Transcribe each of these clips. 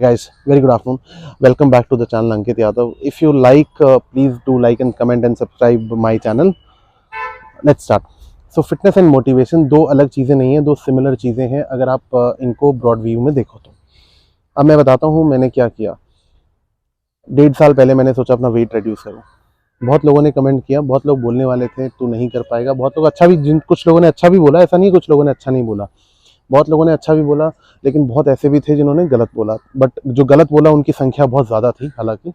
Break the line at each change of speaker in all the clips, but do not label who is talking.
guys, very good afternoon. Welcome back to the channel Ankit Yadav. If you like, please do like and comment and subscribe my channel. Let's start. So fitness and motivation दो अलग चीज़ें नहीं हैं, दो similar चीज़ें हैं अगर आप इनको ब्रॉड व्यू में देखो तो। अब मैं बताता हूँ मैंने क्या किया। 1.5 साल पहले मैंने सोचा अपना वेट रिड्यूस करूँ। बहुत लोगों ने कमेंट किया, बहुत लोग बोलने वाले थे तू नहीं कर पाएगा, बहुत लोग अच्छा भी, कुछ लोगों ने अच्छा भी बोला, ऐसा नहीं कुछ लोगों ने अच्छा नहीं बोला, बहुत लोगों ने अच्छा भी बोला, लेकिन बहुत ऐसे भी थे जिन्होंने गलत बोला। बट जो गलत बोला उनकी संख्या बहुत ज़्यादा थी। हालांकि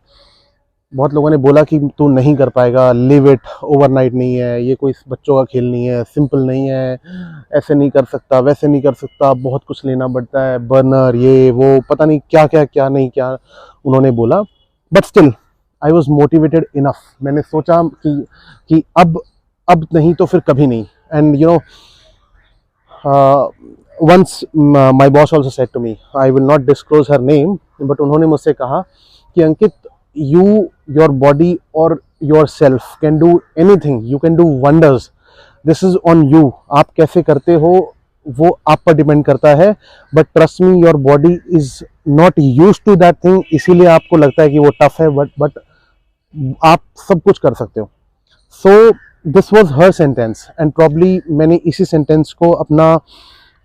बहुत लोगों ने बोला कि तू नहीं कर पाएगा, लिव इट, ओवरनाइट नहीं है, ये कोई बच्चों का खेल नहीं है, सिंपल नहीं है, ऐसे नहीं कर सकता, वैसे नहीं कर सकता, बहुत कुछ लेना पड़ता है, बर्नर, ये वो, पता नहीं क्या क्या क्या नहीं क्या उन्होंने बोला। But still I was motivated enough. मैंने सोचा कि अब नहीं तो फिर कभी नहीं। And you no, once my boss also said to me, I will not disclose her name, but उन्होंने मुझसे कहा कि अंकित, your body or yourself can do anything, you can do wonders, this is on you, आप कैसे करते हो वो आप पर डिपेंड करता है, but trust me, your body is not used to that thing, इसीलिए आपको लगता है कि वो टफ है, but आप सब कुछ कर सकते हो। So this was her sentence and probably मैंने इसी सेंटेंस को अपना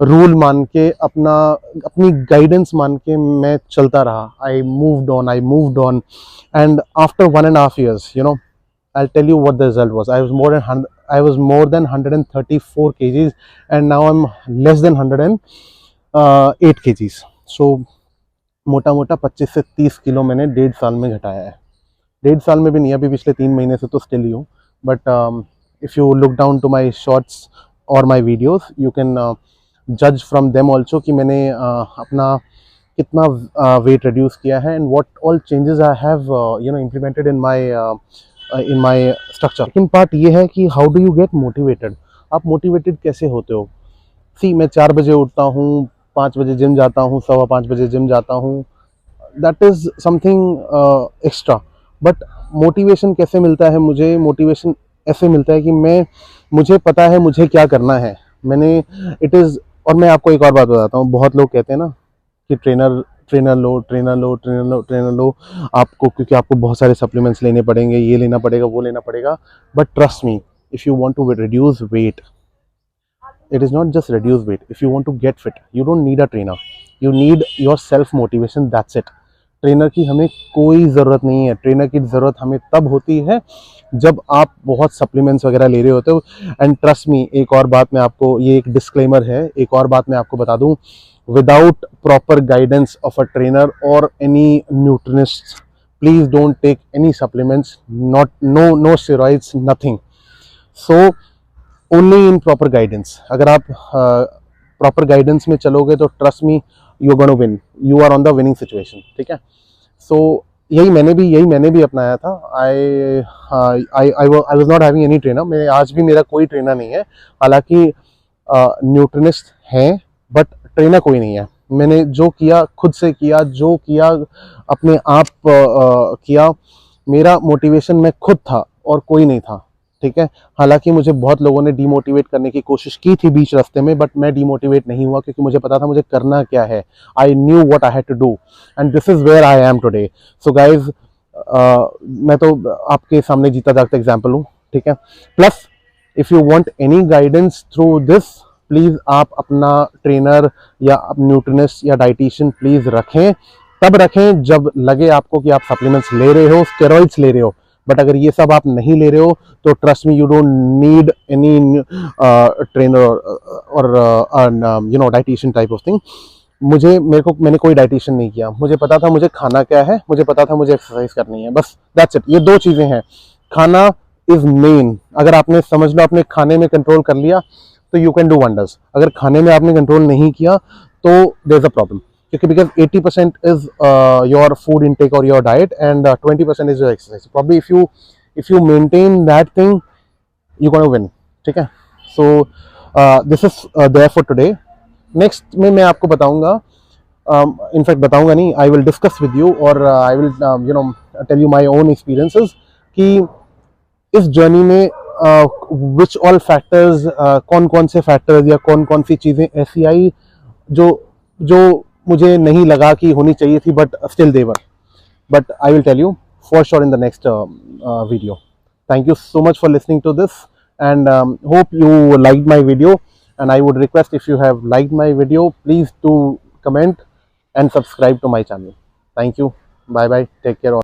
रूल मान के, अपनी गाइडेंस मान के मैं चलता रहा। I moved on and after 1.5 years, you know, I'll tell you what the result was. I was more than 134 kgs and now I'm less than 108 kgs. So मोटा मोटा 25 से 30 किलो मैंने 1.5 साल में घटाया है। 1.5 साल में भी नहीं, अभी पिछले 3 महीने से तो स्टिल ही हूँ। But if you look down to my shorts or my videos, you can judge from them also कि मैंने अपना कितना weight reduce किया है and what all changes I have implemented in my structure. Second part ये है कि how do you get motivated? आप motivated कैसे होते हो? See, मैं 4 बजे उठता हूँ, 5 बजे जिम जाता हूँ, 5:15 बजे जिम जाता हूँ, that is something extra. But motivation कैसे मिलता है मुझे? मोटिवेशन ऐसे मिलता है कि मुझे पता है मुझे क्या करना है। और मैं आपको एक और बात बताता हूँ। बहुत लोग कहते हैं ना कि ट्रेनर लो आपको, क्योंकि आपको बहुत सारे सप्लीमेंट्स लेने पड़ेंगे, ये लेना पड़ेगा, वो लेना पड़ेगा। But trust me, if you want to reduce weight, it is not just reduce weight. If you want to get fit, you don't need a trainer, you need your self motivation, that's it. Trainer की हमें कोई ज़रूरत नहीं है। Trainer की ज़रूरत हमें तब होती है जब आप बहुत सप्लीमेंट्स वगैरह ले रहे होते हो। एंड ट्रस्ट मी, एक और बात मैं आपको, ये एक डिस्क्लेमर है, एक और बात मैं आपको बता दूं, without proper guidance of a trainer और any nutritionist, please don't take any supplements, no steroids, nothing. So only in proper guidance. अगर आप प्रॉपर गाइडेंस में चलोगे तो trust me, you are gonna win, you are on the winning situation. ठीक है। So यही मैंने भी अपनाया था। I was not having any trainer. आज भी मेरा कोई ट्रेनर नहीं है। हालांकि न्यूट्रिनिस्ट हैं बट ट्रेनर कोई नहीं है। मैंने जो किया खुद से किया, जो किया अपने आप किया। मेरा मोटिवेशन मैं खुद था और कोई नहीं था। ठीक है। हालांकि मुझे बहुत लोगों ने डीमोटिवेट करने की कोशिश की थी बीच रास्ते में, बट मैं डीमोटिवेट नहीं हुआ क्योंकि मुझे पता था मुझे करना क्या है। I knew what I had to do and this is where I am today. So guys, मैं तो आपके सामने जीता जागता एग्जाम्पल हूँ। ठीक है। Plus if you want any guidance through this, please आप अपना ट्रेनर या न्यूट्रिनिस्ट या डाइटिशियन प्लीज रखें। तब रखें जब लगे आपको कि आप सप्लीमेंट्स ले रहे हो, स्टेरॉइड्स ले रहे हो। बट अगर ये सब आप नहीं ले रहे हो तो trust me, you don't need any trainer और डाइटिशियन टाइप ऑफ थिंग। मैंने कोई डाइटिशियन नहीं किया। मुझे पता था मुझे खाना क्या है, मुझे पता था मुझे एक्सरसाइज करनी है, बस दैट्स इट। ये 2 चीजें हैं। खाना इज मेन। अगर आपने, समझ लो, आपने खाने में कंट्रोल कर लिया तो यू कैन डू वंडर्स। अगर खाने में आपने कंट्रोल नहीं किया तो देयर इज अ प्रॉब्लम, क्योंकि because 80% is your food intake or your diet and 20% is your exercise. Probably if you maintain that thing, you're gonna win. ठीक है। So this is there for today. Next में मैं आपको बताऊंगा, in fact बताऊंगा नहीं, I will discuss with you और I will tell you my own experiences कि इस जर्नी में which all factors, कौन कौन से फैक्टर्स या कौन कौन सी चीज़ें ऐसी आई जो मुझे नहीं लगा कि होनी चाहिए थी, but still they were. But I will tell you for sure in the next video. Thank you so much for listening to this, and hope you liked my video. And I would request, if you have liked my video, please do comment and subscribe to my channel. Thank you. Bye bye. Take care.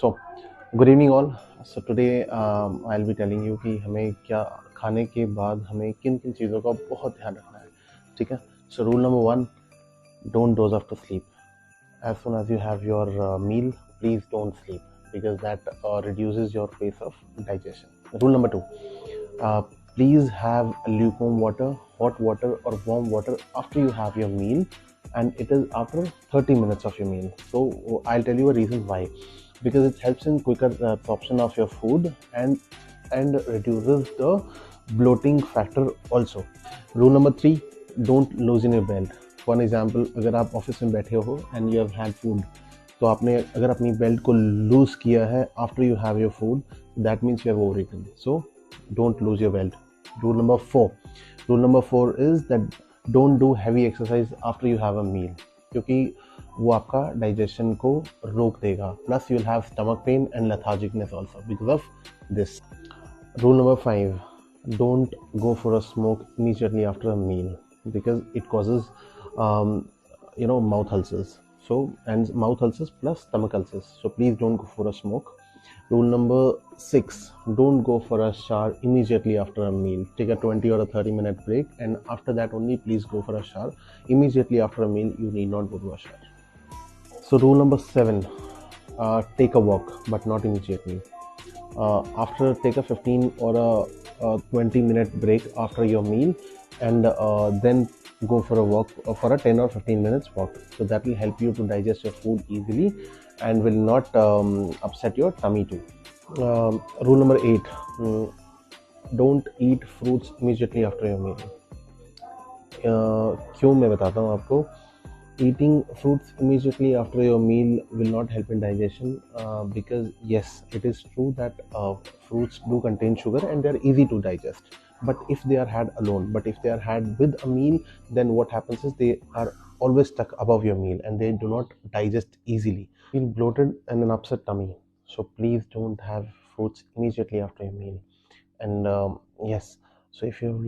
So good evening all. So today I will be telling you कि हमें क्या खाने के बाद हमें किन किन चीज़ों का बहुत ध्यान रखना है. ठीक है. So rule number 1, don't doze off to sleep. As soon as you have your meal, please don't sleep because that reduces your pace of digestion. Rule number 2, please have lukewarm water, hot water or warm water after you have your meal, and it is after 30 minutes of your meal. So I'll tell you a reason why. Because it helps in quicker absorption of your food and reduces the bloating factor also. Rule number 3, don't loosen your belt. For example, अगर आप office में बैठे हो and you have had food, तो आपने अगर अपनी belt को लूज किया है after you have your food, that means you have over eaten. So don't loose your belt. Rule number 4 is that don't do heavy exercise after you have a meal, क्योंकि वो आपका digestion को रोक देगा. Plus you will have stomach pain and लेथार्जिकनेस also because of this. Rule number 5, don't go for a smoke immediately after a meal because it causes mouth ulcers. So, and mouth ulcers plus stomach ulcers. So please don't go for a smoke. Rule number 6, don't go for a shower immediately after a meal. Take a 20 or a 30-minute break, and after that only please go for a shower. Immediately after a meal, you need not go to a shower. So rule number 7, take a walk but not immediately. After take a 15 or a 20-minute break after your meal, and then go for a walk, for a 10 or 15 minutes walk. So that will help you to digest your food easily and will not upset your tummy too. Rule number 8, don't eat fruits immediately after your meal. क्यों, मैं बताता हूँ आपको. Eating fruits immediately after your meal will not help in digestion, because yes, it is true that fruits do contain sugar and they are easy to digest, but if they are had alone. But if they are had with a meal, then what happens is they are always stuck above your meal and they do not digest easily. Feel bloated and an upset tummy. So please don't have fruits immediately after your meal. And yes, so if you have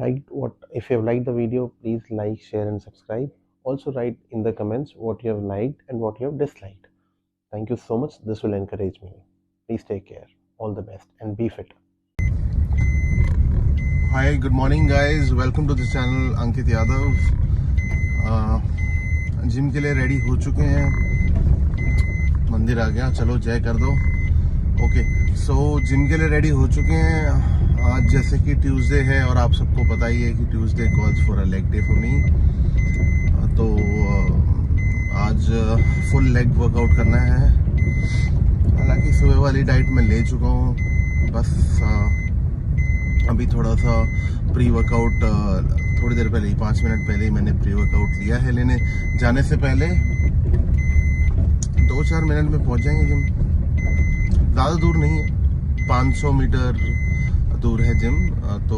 liked the video, please like, share and subscribe. Also write in the comments what you have liked and what you have disliked. Thank you so much. This will encourage me. Please take care. All the best and be fit. Hi, good morning guys. Welcome to the channel. Ankit Yadav. Gym के लिए ready हो चुके हैं. मंदिर आ गया, चलो जय कर दो. ओके, सो जिम के लिए रेडी हो चुके हैं. आज जैसे कि ट्यूसडे है और आप सबको पता ही है कि Tuesday calls for a leg day for me. तो आज फुल लेग वर्कआउट करना है. हालांकि सुबह वाली डाइट मैं ले चुका हूँ. बस अभी थोड़ा सा प्री वर्कआउट, थोड़ी देर पहले ही, 5 मिनट पहले ही मैंने प्री वर्कआउट लिया है. लेने जाने से पहले 2-4 मिनट में पहुँच जाएंगे जिम. ज़्यादा दूर नहीं है, 500 मीटर दूर है जिम. तो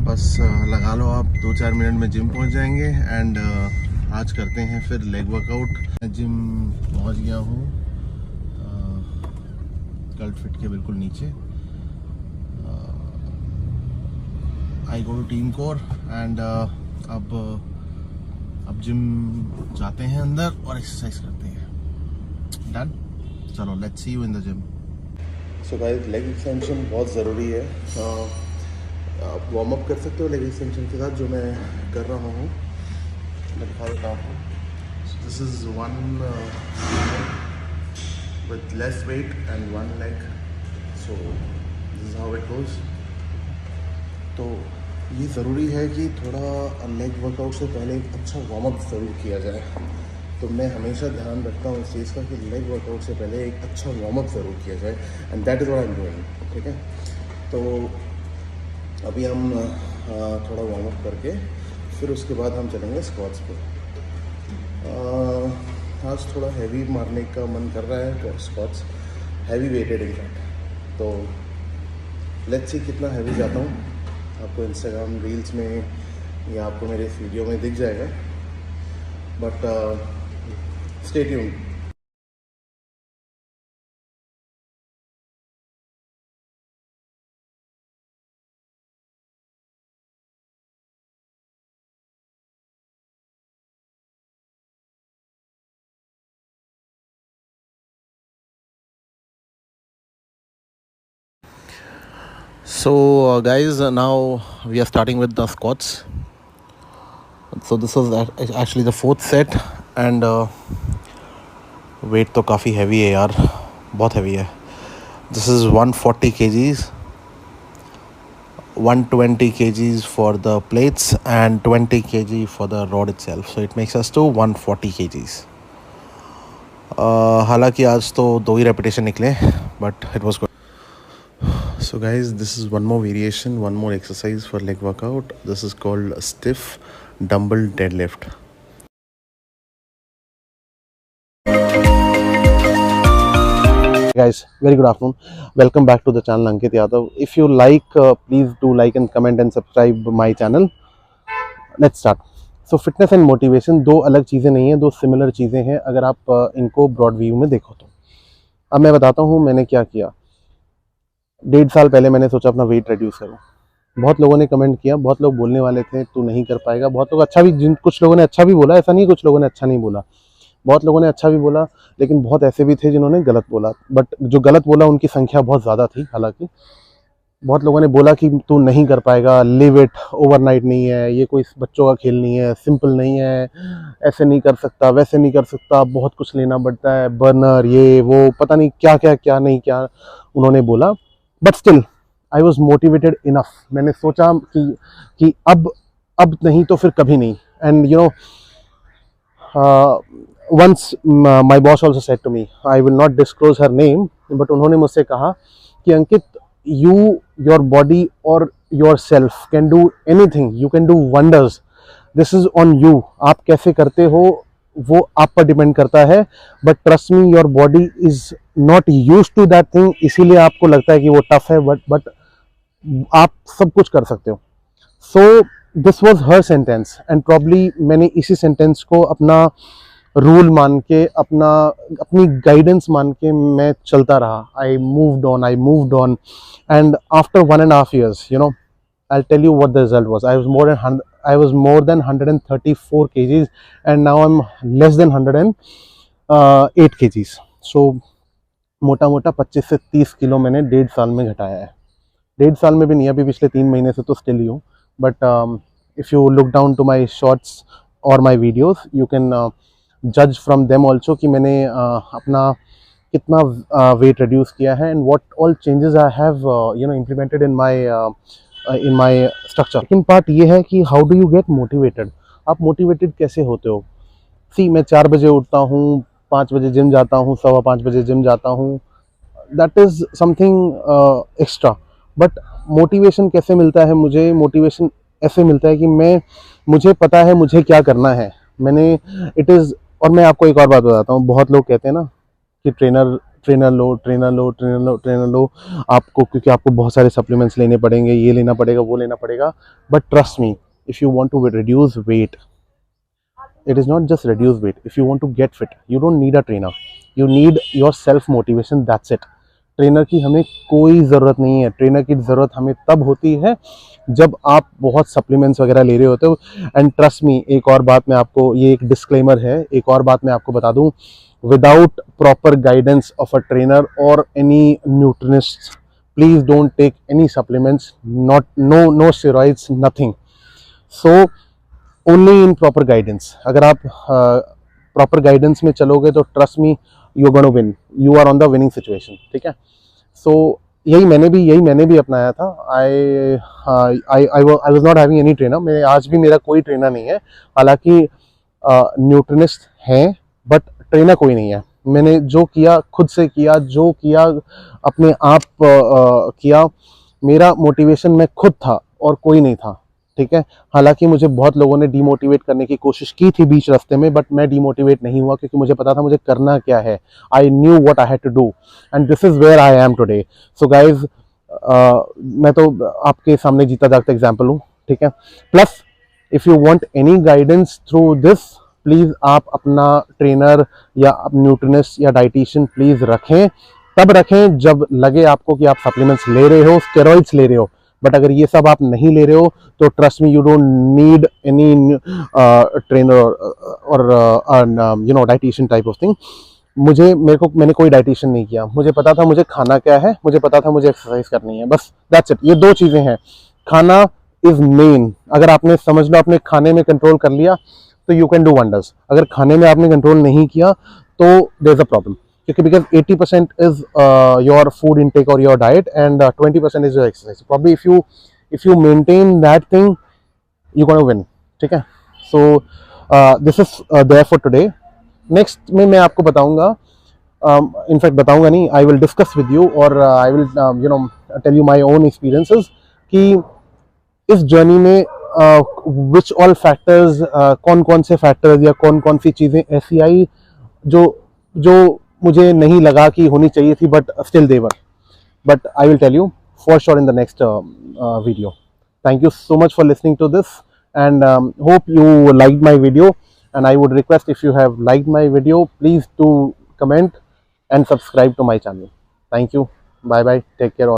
बस लगा लो आप, 2-4 मिनट में जिम पहुंच जाएंगे. एंड आज करते हैं फिर लेग वर्कआउट. जिम पहुंच गया हूँ, कल्ट फिट के बिल्कुल नीचे. I go to team core and अब जिम जाते हैं अंदर और एक्सरसाइज करते हैं. डन. चलो, let's see you in the gym. So guys, leg extension बहुत ज़रूरी है. आप वार्म अप कर सकते हो लेग एक्सटेंशन के साथ, जो मैं कर रहा हूँ. मैं दिखा देता हूँ. This is one with less weight and one leg. So this is how it goes. तो ये ज़रूरी है कि थोड़ा लेग वर्कआउट से पहले एक अच्छा वार्म अप ज़रूर किया जाए. तो मैं हमेशा ध्यान रखता हूँ इस चीज़ का कि लेग वर्कआउट से पहले एक अच्छा वार्म अप ज़रूर किया जाए. And that is what I am doing. ठीक है. तो अभी हम थोड़ा वार्म अप करके फिर उसके बाद हम चलेंगे स्क्वाट्स पे. आज थोड़ा हैवी मारने का मन कर रहा है. Squats heavy weighted in fact. तो लेट्स सी कितना हैवी जाता हूँ. आपको इंस्टाग्राम रील्स में या आपको मेरे इस वीडियो में दिख जाएगा. But stay tuned. So, guys, now we are starting with the squats. So this is actually the fourth set, and weight तो काफ़ी heavy है यार, बहुत heavy है. This is 140 kgs, 120 kgs for the plates and 20 kg for the rod itself. So it makes us to 140 kgs. हालांकि आज तो 2 ही repetition निकले, but it was good. So guys, this is one more variation, one more exercise for leg workout. This is called stiff dumbbell deadlift. Guys, very good afternoon. Welcome back to the channel Ankit Yadav. If you like, please do like and comment and subscribe my channel. Let's start. So fitness and motivation दो अलग चीज़ें नहीं हैं, दो similar चीज़ें हैं अगर आप इनको ब्रॉड व्यू में देखो तो. अब मैं बताता हूँ मैंने क्या किया. 1.5 साल पहले मैंने सोचा अपना वेट रिड्यूस करूँ. बहुत लोगों ने कमेंट किया, बहुत लोग बोलने वाले थे तू नहीं कर पाएगा. बहुत लोग अच्छा भी, कुछ लोगों ने अच्छा भी बोला, ऐसा नहीं कुछ लोगों ने अच्छा नहीं बोला. बहुत लोगों ने अच्छा भी बोला, लेकिन बहुत ऐसे भी थे जिन्होंने गलत बोला. बट जो गलत बोला उनकी संख्या बहुत ज़्यादा थी. हालांकि बहुत लोगों ने बोला कि तू नहीं कर पाएगा, लिव इट, ओवरनाइट नहीं है, ये कोई बच्चों का खेल नहीं है, सिंपल नहीं है, ऐसे नहीं कर सकता, वैसे नहीं कर सकता, बहुत कुछ लेना पड़ता है, बर्नर, ये वो, पता नहीं क्या क्या क्या नहीं क्या उन्होंने बोला. But still I was motivated enough. मैंने सोचा कि अब नहीं तो फिर कभी नहीं. And you no, once my boss also said to me, I will not disclose her name, but उन्होंने मुझसे कहा कि अंकित, you, your body or yourself can do anything, you can do wonders, this is on you. आप कैसे करते हो वो आप पर डिपेंड करता है. But trust me, your body is not use to that thing, इसीलिए आपको लगता है कि वो टफ है, बट आप सब कुछ कर सकते हो. So this was her sentence, and probably मैंने इसी सेंटेंस को अपना रूल मान के, अपनी गाइडेंस मान के मैं चलता रहा. I moved on and after 1.5 years, you know, I'll tell you what the result was. I was more than 134 kgs, and now I'm less than 108 kgs. So मोटा मोटा 25 से 30 किलो मैंने 1.5 साल में घटाया है. 1.5 साल में भी नहीं, अभी पिछले 3 महीने से तो स्टिल ही हूँ. But if you look down to my shorts और माई वीडियोज़, यू कैन जज फ्रॉम देम ऑल्सो कि मैंने अपना कितना वेट रिड्यूस किया है, and what all changes I have implemented in my structure. Second part ये है कि how do you get motivated. आप मोटिवेटेड कैसे होते हो. सी, मैं 4 बजे उठता हूँ, 5 बजे जिम जाता हूँ, 5:15 बजे जिम जाता हूँ. That is something extra. But motivation कैसे मिलता है मुझे? मोटिवेशन ऐसे मिलता है कि मुझे पता है मुझे क्या करना है. और मैं आपको एक और बात बताता हूँ. बहुत लोग कहते हैं ना कि ट्रेनर लो आपको, क्योंकि आपको बहुत सारे सप्लीमेंट्स लेने पड़ेंगे, ये लेना पड़ेगा, वो लेना पड़ेगा. But trust me, if you want to reduce weight, it is not just reduce weight. If you want to get fit, you don't need a trainer, you need your self motivation. That's it. Trainer की हमें कोई ज़रूरत नहीं है. Trainer की ज़रूरत हमें तब होती है जब आप बहुत सप्लीमेंट्स वगैरह ले रहे होते हो. एंड ट्रस्ट मी, एक और बात मैं आपको, ये एक डिस्क्लेमर है, एक और बात मैं आपको बता दूं. Without proper guidance of a trainer और any nutritionist, please don't take any supplements, no steroids, nothing. So only in proper guidance. अगर आप प्रॉपर गाइडेंस में चलोगे तो trust me, you are gonna win, you are on the winning situation. ठीक है. So यही मैंने भी अपनाया था. I was not having any trainer. आज भी मेरा कोई ट्रेनर नहीं है. हालांकि न्यूट्रिनिस्ट हैं, बट ट्रेनर कोई नहीं है. मैंने जो किया खुद से किया, जो किया अपने आप किया. मेरा मोटिवेशन मैं खुद था और कोई नहीं था. ठीक है. हालांकि मुझे बहुत लोगों ने डीमोटिवेट करने की कोशिश की थी बीच रास्ते में, बट मैं डीमोटिवेट नहीं हुआ, क्योंकि मुझे पता था मुझे करना क्या है. I knew what I had to do, and this is where I am today. So guys, मैं तो आपके सामने जीता जागता एग्जाम्पल हूँ. ठीक है. Plus if you want any guidance through this, please आप अपना ट्रेनर या न्यूट्रिनिस्ट या डाइटिशियन प्लीज रखें. तब रखें जब लगे आपको कि आप सप्लीमेंट्स ले रहे हो, स्टेरॉइड्स ले रहे हो. बट अगर ये सब आप नहीं ले रहे हो तो trust me, you don't need any trainer और डाइटिशियन टाइप ऑफ थिंग. मैंने कोई डाइटिशियन नहीं किया, मुझे पता था मुझे खाना क्या है, मुझे पता था मुझे एक्सरसाइज करनी है, बस दैट्स इट। ये दो चीजें हैं, खाना इज मेन। अगर आपने समझ लो आपने खाने में कंट्रोल कर लिया तो यू कैन डू वंडर्स। अगर खाने में आपने कंट्रोल नहीं किया तो देयर इज अ प्रॉब्लम, क्योंकि because 80% is your food intake और your diet and 20% is your exercise. Probably if you maintain that thing you gonna win. ठीक है, so this is there for today. Next में मैं आपको बताऊंगा, in fact बताऊंगा नहीं, I will discuss with you और I will tell you my own experiences कि इस जर्नी में विच ऑल फैक्टर्स, कौन कौन से फैक्टर्स या कौन कौन सी चीज़ें ऐसी आई जो जो मुझे नहीं लगा कि होनी चाहिए थी, but still they were. But I will tell you for sure in the next video. Thank you so much for listening to this, and hope you liked my video. And I would request, if you have liked my video, please do comment and subscribe to my channel. Thank you. Bye bye. Take care.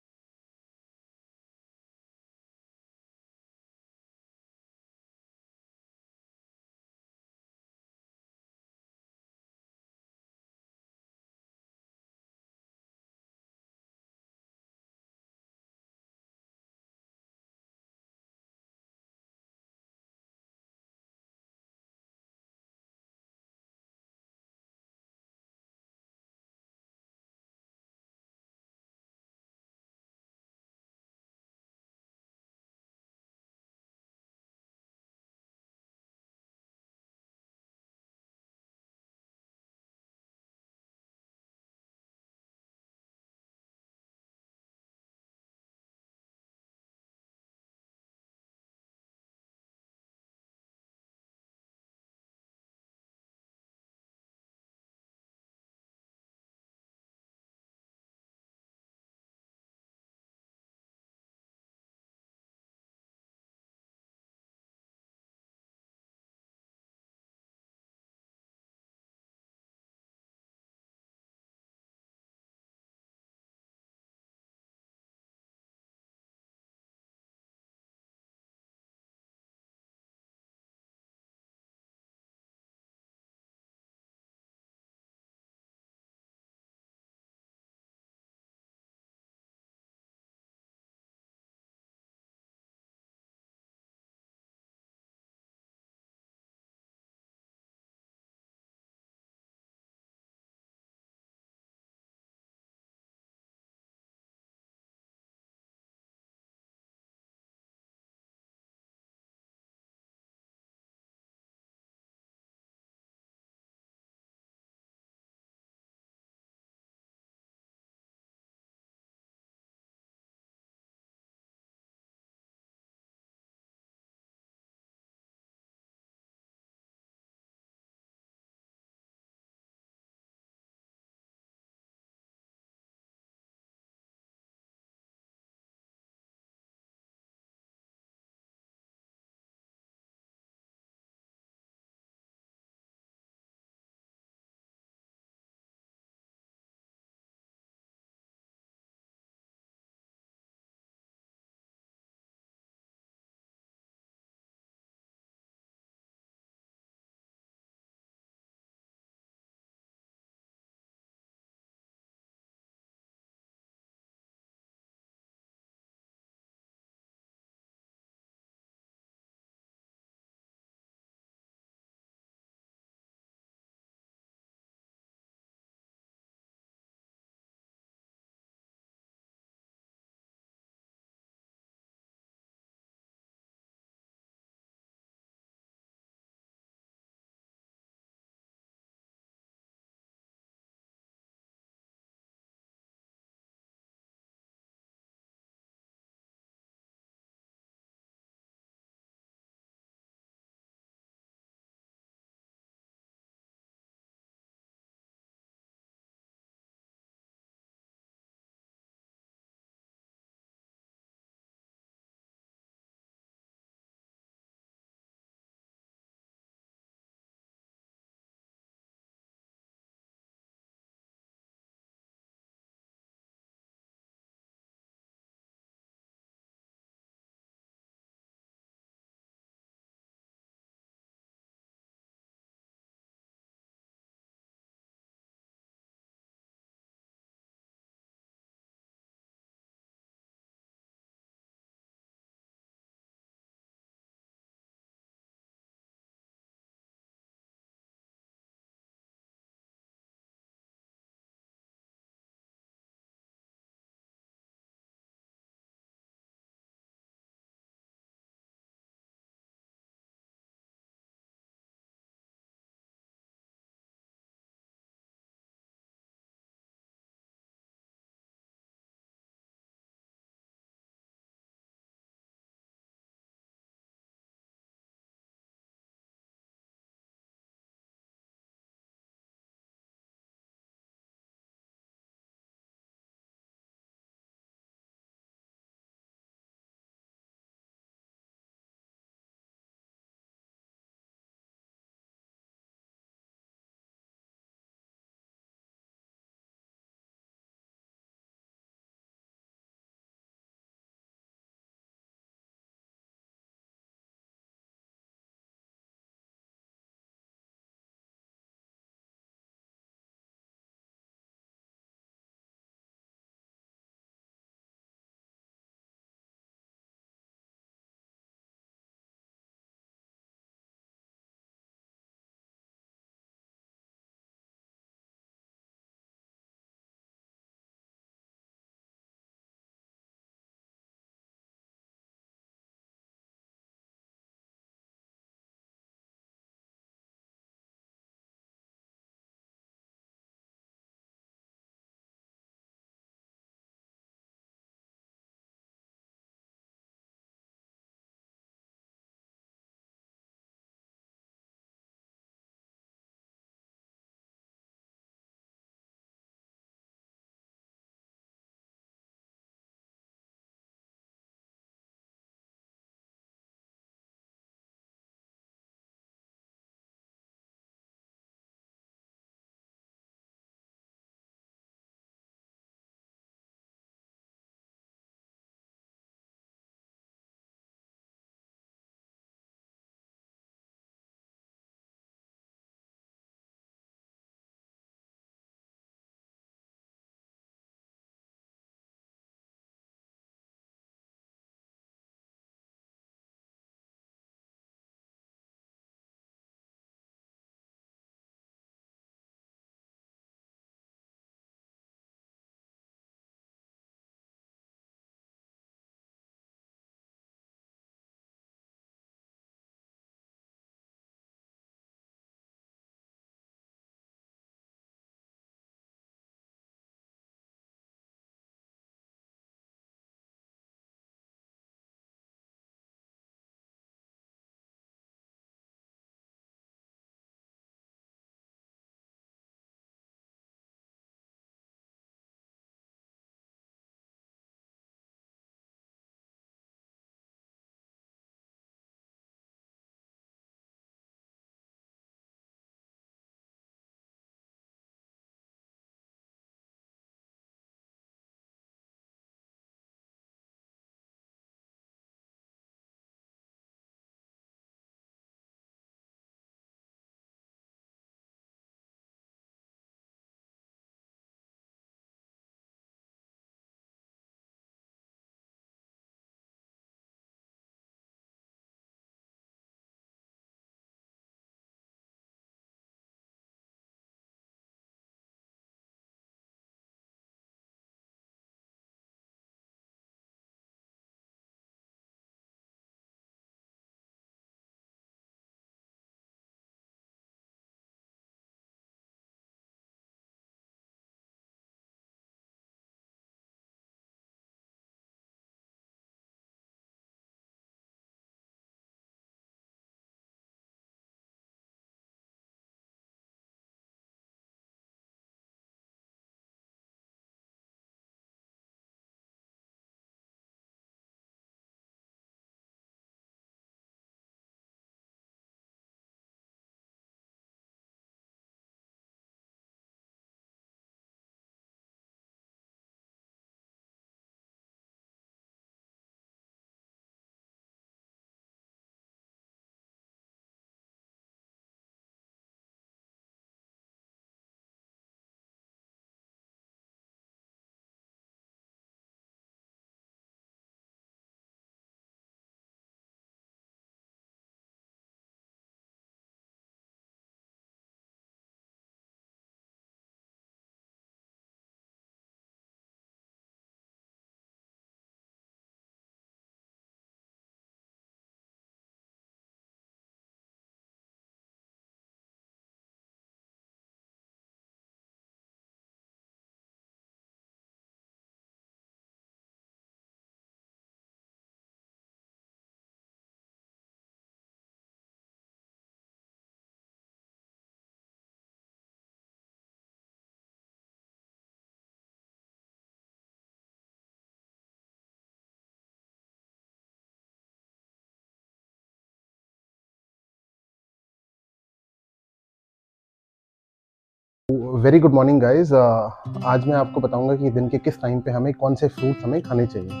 Very good morning guys. आज मैं आपको बताऊंगा कि दिन के किस time पे हमें कौन से फ्रूट्स हमें खाने चाहिए।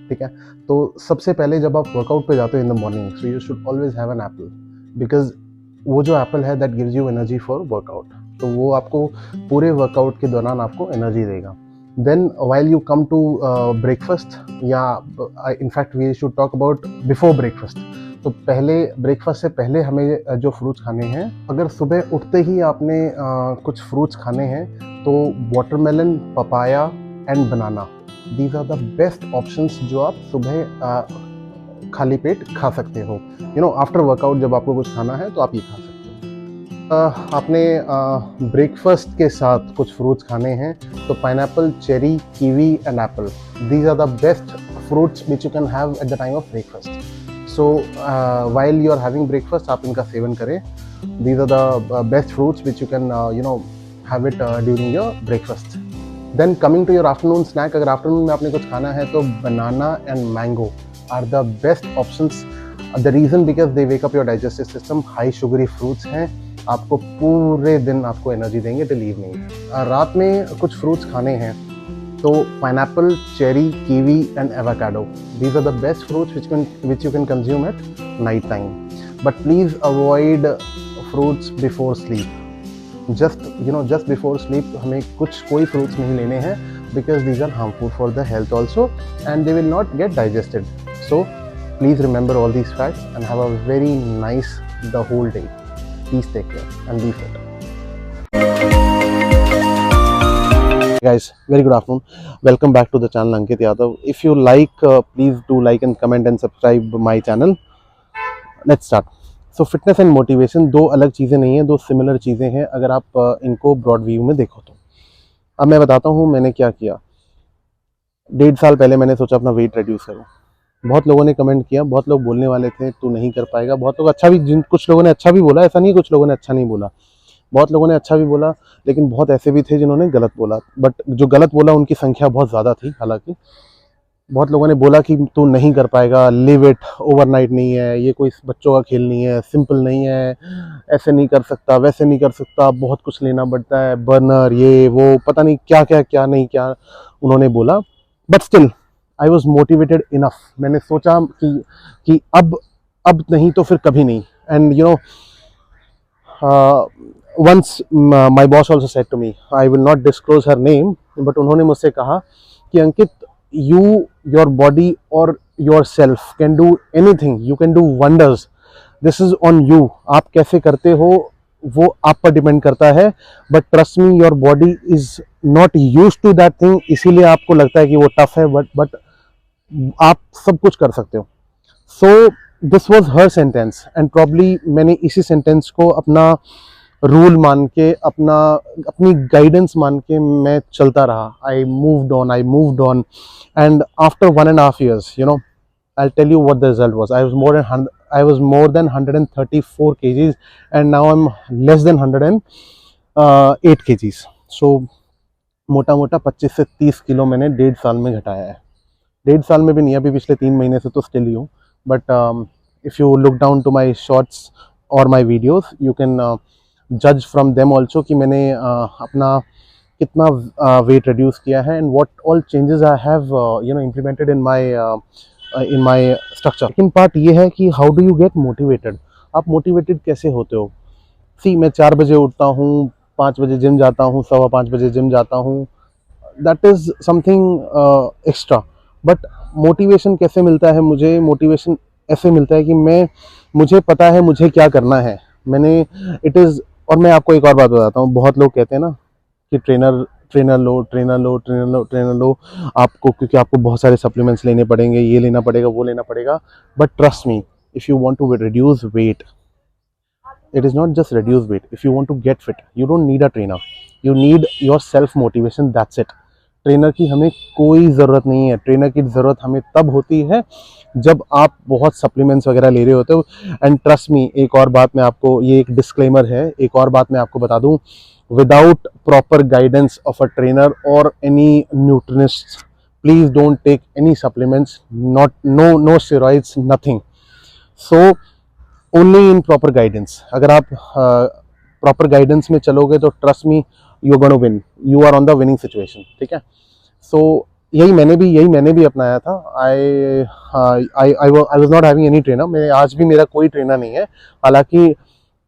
ठीक है, तो सबसे पहले जब आप वर्कआउट पे जाते हो in the morning, so you should always have an apple, because वो जो एप्पल है that gives you energy for workout. तो वो आपको पूरे वर्कआउट के दौरान आपको एनर्जी देगा। Then while you come to breakfast, या in fact we should talk about before breakfast. तो पहले ब्रेकफास्ट से पहले हमें जो फ्रूट्स खाने हैं, अगर सुबह उठते ही आपने कुछ फ्रूट्स खाने हैं तो watermelon, papaya and banana, these are the best options जो आप सुबह खाली पेट खा सकते हो। यू नो, आफ्टर वर्कआउट जब आपको कुछ खाना है तो आप ये खा सकते हो। आपने ब्रेकफास्ट के साथ कुछ फ्रूट्स खाने हैं तो pineapple, cherry, kiwi and apple, these are the best fruits which you can have at the time of breakfast. So while you are having breakfast, आप इनका सेवन करें. These are the best fruits which you can have it during your breakfast. Then coming to your afternoon snack, अगर afternoon में आपने कुछ खाना है तो banana and mango are the best options. The reason because they wake up your digestive system. High sugary fruits हैं, आपको पूरे दिन आपको एनर्जी देंगे till evening. रात में कुछ फ्रूट्स खाने हैं तो pineapple, cherry, kiwi and avocado, these are the best fruits which you can consume at night time. But please avoid fruits before sleep. Just before sleep हमें कोई fruits नहीं लेने हैं, because these are harmful for the health also and they will not get digested. So please remember all these facts and have a very nice the whole day. Please take care and be fit. Guys, very good afternoon. Welcome back to the channel Ankit Yadav. If you like, please do like and comment and subscribe my channel. Let's start. So fitness and motivation दो अलग चीज़ें नहीं हैं, दो similar चीज़ें हैं अगर आप इनको ब्रॉड व्यू में देखो तो। अब मैं बताता हूँ मैंने क्या किया। 1.5 साल पहले मैंने सोचा अपना वेट रिड्यूस करूँ। बहुत लोगों ने कमेंट किया, बहुत लोग बोलने वाले थे तू नहीं कर पाएगा, बहुत लोग अच्छा भी, कुछ लोगों ने अच्छा भी बोला, ऐसा नहीं कुछ लोगों ने अच्छा नहीं बोला, बहुत लोगों ने अच्छा भी बोला, लेकिन बहुत ऐसे भी थे जिन्होंने गलत बोला। बट जो गलत बोला उनकी संख्या बहुत ज़्यादा थी। हालांकि बहुत लोगों ने बोला कि तू नहीं कर पाएगा, लिव इट, ओवरनाइट नहीं है, ये कोई बच्चों का खेल नहीं है, सिंपल नहीं है, ऐसे नहीं कर सकता, वैसे नहीं कर सकता, बहुत कुछ लेना पड़ता है, बर्नर, ये वो, पता नहीं क्या क्या क्या नहीं क्या उन्होंने बोला। But still I was motivated enough. मैंने सोचा कि अब नहीं तो फिर कभी नहीं। And you no, once my boss also said to me, I will not disclose her name, but उन्होंने मुझसे कहा कि अंकित, you, your body or yourself can do anything, you can do wonders, this is on you. आप कैसे करते हो वो आप पर डिपेंड करता है, but trust me, your body is not used to that thing, इसीलिए आपको लगता है कि वो टफ है, but आप सब कुछ कर सकते हो। So this was her sentence and probably मैंने इसी सेंटेंस को अपना रूल मान के, अपनी गाइडेंस मान के मैं चलता रहा। I moved on and after 1.5 years, you know, I'll tell you what the result was. I was more than 134 kgs and now I'm less than 108 kgs. So मोटा मोटा 25 से 30 किलो मैंने 1.5 साल में घटाया है। 1.5 साल में भी नहीं, अभी पिछले 3 महीने से तो स्टिल ही हूँ। But if you look down to my shorts और माई वीडियोज़, यू कैन जज फ्रॉम देम ऑल्सो कि मैंने अपना कितना वेट रिड्यूस किया है and what all changes I have implemented in my structure. Second part ये है कि how do you get motivated. आप मोटिवेटेड कैसे होते हो? सी, मैं 4 बजे उठता हूँ, 5 बजे जिम जाता हूँ, 5:15 बजे जिम जाता हूँ, that is something extra. But motivation कैसे मिलता है मुझे? मोटिवेशन ऐसे मिलता है कि मुझे पता है मुझे क्या करना है। और मैं आपको एक और बात बताता हूँ, बहुत लोग कहते हैं ना कि ट्रेनर लो आपको, क्योंकि आपको बहुत सारे सप्लीमेंट्स लेने पड़ेंगे, ये लेना पड़ेगा, वो लेना पड़ेगा। But trust me, if you want to reduce weight, it is not just reduce weight. If you want to get fit, you don't need a trainer, you need your self motivation, that's it. Trainer की हमें कोई ज़रूरत नहीं है। Trainer की ज़रूरत हमें तब होती है जब आप बहुत सप्लीमेंट्स वगैरह ले रहे होते हो। एंड ट्रस्ट मी, एक और बात मैं आपको, ये एक डिस्क्लेमर है, एक और बात मैं आपको बता दूं, without proper guidance of a trainer और any nutritionist, please don't take any supplements, no steroids, nothing. So only in proper guidance. अगर आप प्रॉपर गाइडेंस में चलोगे तो trust me, you are gonna win, you are on the winning situation, ठीक है। So यही मैंने भी अपनाया था। I was not having any trainer, मैं आज भी मेरा कोई ट्रेनर नहीं है, हालांकि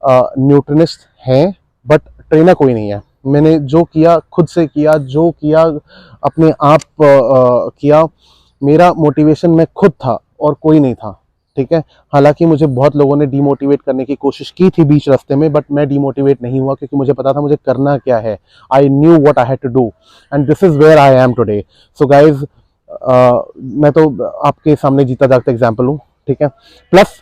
न्यूट्रिनिस्ट हैं बट ट्रेनर कोई नहीं है। मैंने जो किया खुद से किया, जो किया अपने आप किया। मेरा मोटिवेशन मैं खुद था और कोई नहीं था, ठीक है। हालांकि मुझे बहुत लोगों ने डीमोटिवेट करने की कोशिश की थी बीच रास्ते में, बट मैं डीमोटिवेट नहीं हुआ क्योंकि मुझे पता था मुझे करना क्या है। I knew what I had to do and this is where I am today. So guys, मैं तो आपके सामने जीता जागता एग्जाम्पल हूँ, ठीक है। Plus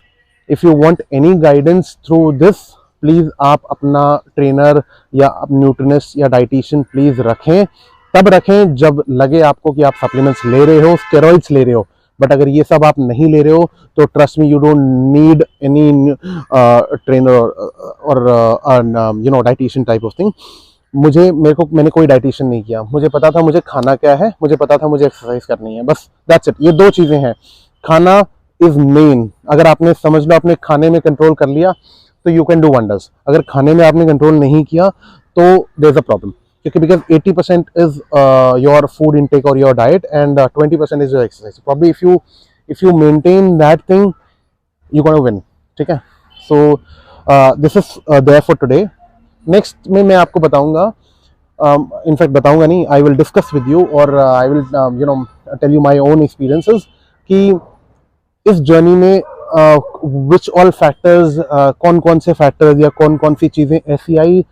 if you want any guidance through this, please आप अपना ट्रेनर या न्यूट्रिनिस्ट या डाइटिशियन प्लीज रखें, तब रखें जब लगे आपको कि आप सप्लीमेंट्स ले रहे हो, स्टेरॉइड्स ले रहे हो। बट अगर ये सब आप नहीं ले रहे हो तो trust me, you don't need any trainer और you know dietitian type of thing. मैंने कोई डाइटिशियन नहीं किया। मुझे पता था मुझे खाना क्या है, मुझे पता था मुझे एक्सरसाइज करनी है, बस दैट्स इट। ये दो चीजें हैं, खाना इज मेन। अगर आपने समझ लो आपने खाने में कंट्रोल कर लिया तो यू कैन डू वंडर्स। अगर खाने में आपने कंट्रोल नहीं किया तो देयर इज अ प्रॉब्लम, क्योंकि because 80% is your food intake और your diet and 20% is your exercise. Probably if you maintain that thing you gonna win, ठीक है। So this is there for today. Next में मैं आपको बताऊंगा, in fact बताऊंगा नहीं, I will discuss with you और I will you know tell you my own experiences कि इस जर्नी में विच ऑल फैक्टर्स, कौन कौन से फैक्टर्स या कौन कौन सी चीज़ें ऐसी आई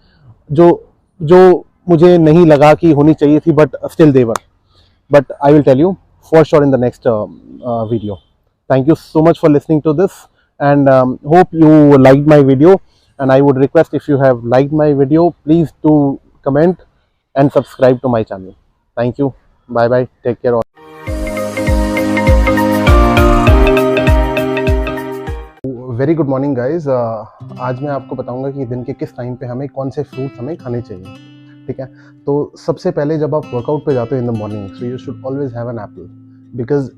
जो मुझे नहीं लगा कि होनी चाहिए थी, but still they were. But I will tell you for sure in the next video. Thank you so much for listening to this and hope you liked my video, and I would request if you have liked my video, please do comment and subscribe to my channel. Thank you, bye bye, take care all. Very good morning guys. आज मैं आपको बताऊंगा कि दिन के किस time पे हमें कौन से फ्रूट्स हमें खाने चाहिए, ठीक है। तो सबसे पहले जब आप वर्कआउट पे जाते हो in the morning, so you should always have an apple, because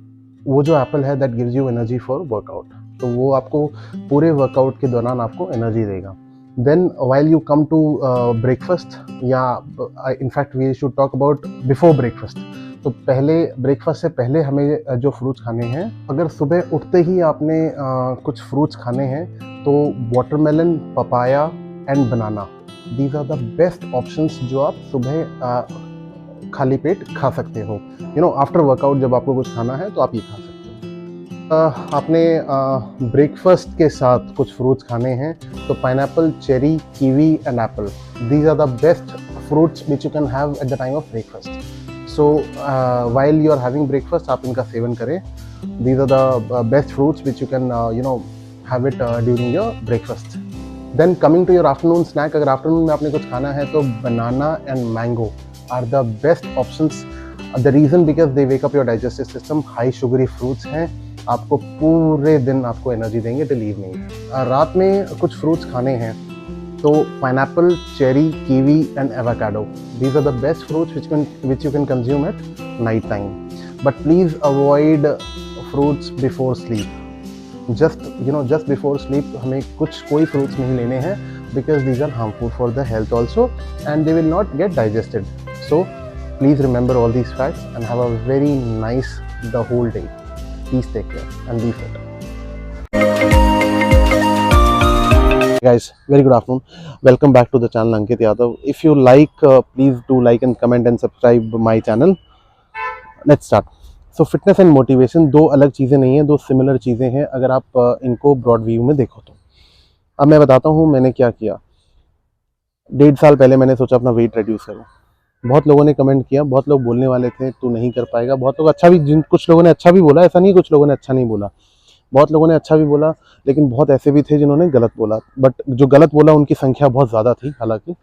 वो जो एप्पल है that gives you energy for workout. तो वो आपको पूरे वर्कआउट के दौरान आपको एनर्जी देगा। Then while you come to breakfast, या in fact we should talk about before breakfast. तो पहले ब्रेकफास्ट से पहले हमें जो फ्रूट्स खाने हैं, अगर सुबह उठते ही आपने कुछ फ्रूट्स खाने हैं तो watermelon, papaya and banana, these are the best options जो आप सुबह खाली पेट खा सकते हो। यू नो आफ्टर वर्कआउट जब आपको कुछ खाना है तो आप ये खा सकते हो। आपने ब्रेकफास्ट के साथ कुछ फ्रूट्स खाने हैं तो pineapple, cherry, kiwi and apple, these are the best fruits which you can have at the time of breakfast. So while you are having breakfast आप इनका सेवन करें। These are the best fruits which you can you know have it during your breakfast. Then coming to your afternoon snack, अगर afternoon में आपने कुछ खाना है तो banana and mango are the best options. The reason because they wake up your digestive system. High sugary fruits हैं, आपको पूरे दिन आपको एनर्जी देंगे टिल इवनिंग। रात में कुछ फ्रूट्स खाने हैं तो pineapple, cherry, kiwi and avocado, these are the best fruits which you can consume at night time. But please avoid fruits before sleep. Just before sleep हमें कोई फ्रूट्स नहीं लेने हैं, because these are harmful for the health also and they will not get digested. So please remember all these facts and have a very nice the whole day. Please take care and be fit. Hey guys, very good afternoon. Welcome back to the channel Ankit Yadav. If you like, please do like and comment and subscribe my channel. Let's start. So fitness and motivation दो अलग चीज़ें नहीं हैं, दो similar चीज़ें हैं अगर आप इनको ब्रॉड व्यू में देखो तो। अब मैं बताता हूँ मैंने क्या किया। 1.5 साल पहले मैंने सोचा अपना वेट रिड्यूस करूँ। बहुत लोगों ने कमेंट किया, बहुत लोग बोलने वाले थे तू नहीं कर पाएगा, बहुत लोग अच्छा भी, कुछ लोगों ने अच्छा भी बोला, ऐसा नहीं कुछ लोगों ने अच्छा नहीं बोला, बहुत लोगों ने अच्छा भी बोला, लेकिन बहुत ऐसे भी थे जिन्होंने गलत बोला। बट जो गलत बोला उनकी संख्या बहुत ज़्यादा थी। हालांकि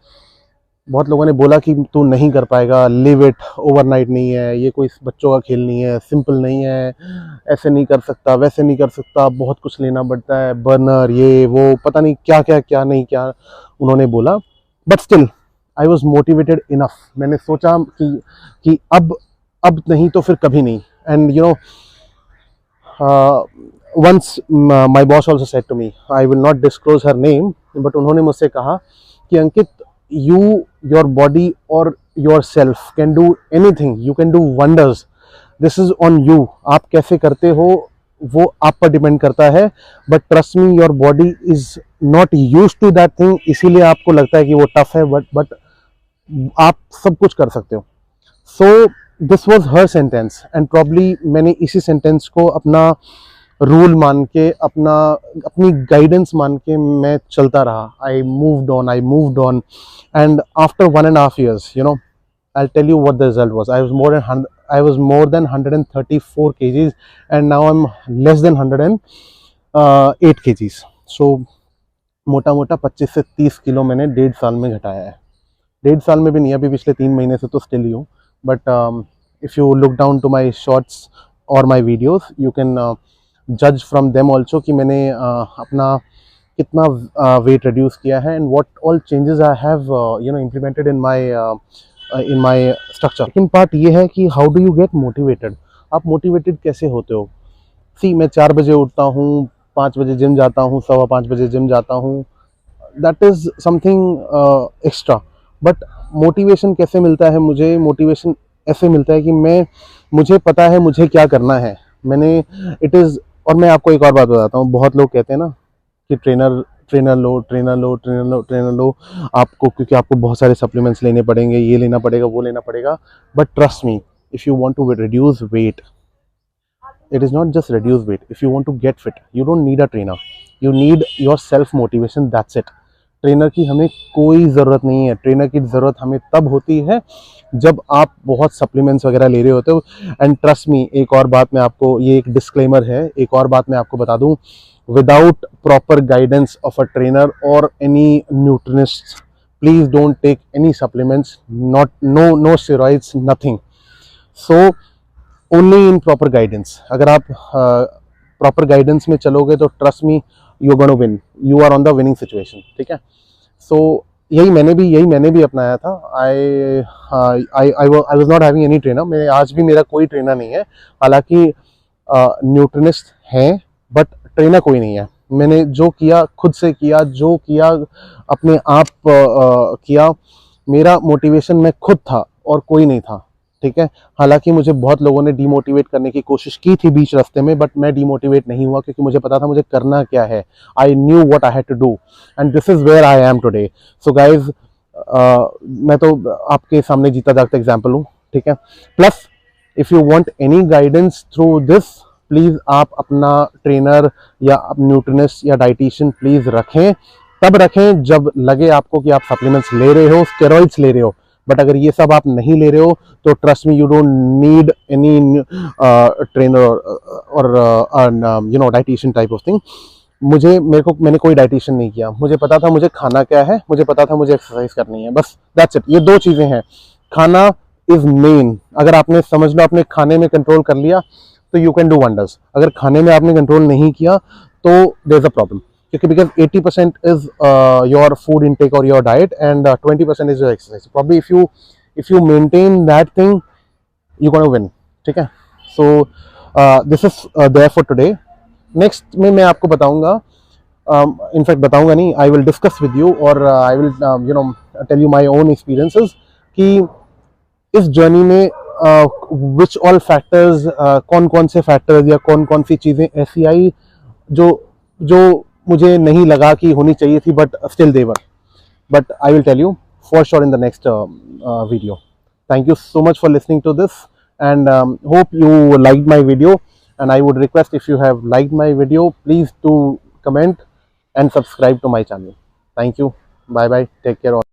बहुत लोगों ने बोला कि तू नहीं कर पाएगा, लिव इट, ओवरनाइट नहीं है, ये कोई बच्चों का खेल नहीं है, सिंपल नहीं है, ऐसे नहीं कर सकता, वैसे नहीं कर सकता, बहुत कुछ लेना पड़ता है, बर्नर, ये वो, पता नहीं क्या क्या क्या नहीं क्या उन्होंने बोला। But still I was motivated enough. मैंने सोचा कि अब नहीं तो फिर कभी नहीं। And you know once my boss also said to me, I will not disclose her name, but उन्होंने मुझसे कहा कि अंकित you, your body or yourself can do anything, you can do wonders. This is on you. आप कैसे करते हो वो आप पर डिपेंड करता है, but trust me your body is not use to that thing, इसीलिए आपको लगता है कि वो टफ है, बट आप सब कुछ कर सकते हो. So this was her sentence and probably मैंने इसी सेंटेंस को अपना रूल मान के, अपनी गाइडेंस मान के मैं चलता रहा. I moved on and after 1.5 years, you know, I'll tell you what the result was. I was more than 134 kgs and now I'm less than 108 kgs. So मोटा मोटा 25 से 30 किलो मैंने 1.5 साल में घटाया है. 1.5 साल में भी नहीं, अभी पिछले 3 महीने से तो स्टिल ही हूँ. But if you look down to my shorts और माई वीडियोज़, यू कैन जज फ्रॉम देम ऑल्सो कि मैंने अपना कितना वेट रिड्यूस किया है and what all changes I have implemented in my structure. Second part ये है कि how do you get motivated. आप मोटिवेटेड कैसे होते हो? सी, मैं 4 बजे उठता हूँ, 5 बजे जिम जाता हूँ, 5:15 बजे जिम जाता हूँ. That is something extra. But motivation कैसे मिलता है मुझे? मोटिवेशन ऐसे मिलता है कि मुझे पता है मुझे क्या करना है. और मैं आपको एक और बात बताता हूँ. बहुत लोग कहते हैं ना कि ट्रेनर लो आपको, क्योंकि आपको बहुत सारे सप्लीमेंट्स लेने पड़ेंगे, ये लेना पड़ेगा, वो लेना पड़ेगा. But trust me, if you want to reduce weight, it is not just reduce weight. If you want to get fit, you don't need a trainer, you need your self motivation. That's it. Trainer की हमें कोई ज़रूरत नहीं है. Trainer की ज़रूरत हमें तब होती है जब आप बहुत सप्लीमेंट्स वगैरह ले रहे होते हो. एंड ट्रस्ट मी, एक और बात मैं आपको, ये एक डिस्क्लेमर है, एक और बात मैं आपको बता दूं. Without proper guidance of a trainer और any nutritionist, please don't take any supplements, no steroids, nothing. So only in proper guidance. अगर आप प्रॉपर गाइडेंस में चलोगे तो trust me, you are gonna win, you are on the winning situation. ठीक है. So यही मैंने भी अपनाया था. I was not having any trainer. मैं आज भी, मेरा कोई ट्रेनर नहीं है. हालांकि न्यूट्रिनिस्ट हैं, बट ट्रेनर कोई नहीं है. मैंने जो किया खुद से किया, जो किया अपने आप किया. मेरा मोटिवेशन मैं खुद था और कोई नहीं था. ठीक है. हालांकि मुझे बहुत लोगों ने डीमोटिवेट करने की कोशिश की थी बीच रास्ते में, बट मैं डीमोटिवेट नहीं हुआ क्योंकि मुझे पता था मुझे करना क्या है. I knew what I had to do and this is where I am today. So guys, मैं तो आपके सामने जीता जागता एग्जाम्पल हूँ. ठीक है. Plus if you want any guidance through this, please आप अपना ट्रेनर या न्यूट्रिनिस्ट या डाइटिशियन प्लीज रखें. तब रखें जब लगे आपको कि आप सप्लीमेंट्स ले रहे हो, स्टेरॉइड्स ले रहे हो. बट अगर ये सब आप नहीं ले रहे हो तो trust me, you don't need any trainer और डाइटिशियन टाइप ऑफ थिंग. मैंने कोई डाइटिशियन नहीं किया. मुझे पता था मुझे खाना क्या है, मुझे पता था मुझे एक्सरसाइज करनी है, बस दैट्स इट. ये 2 चीजें हैं. खाना इज मेन. अगर आपने, समझ लो, आपने खाने में कंट्रोल कर लिया तो यू कैन डू वंडर्स. अगर खाने में आपने कंट्रोल नहीं किया तो देयर इज अ प्रॉब्लम. क्योंकि because 80% is your food intake or your diet and 20% is your exercise. Probably if you maintain that thing, you're gonna win. ठीक है. So this is there for today. Next में मैं आपको बताऊंगा, in fact बताऊंगा नहीं, I will discuss with you or I will tell you my own experiences कि इस जर्नी में which all factors, कौन कौन से फैक्टर्स या कौन कौन सी चीज़ें ऐसी आई जो मुझे नहीं लगा कि होनी चाहिए थी, but still they were. But I will tell you for sure in the next video. Thank you so much for listening to this and hope you liked my video, and I would request, if you have liked my video, please do comment and subscribe to my channel. Thank you. Bye bye. Take care.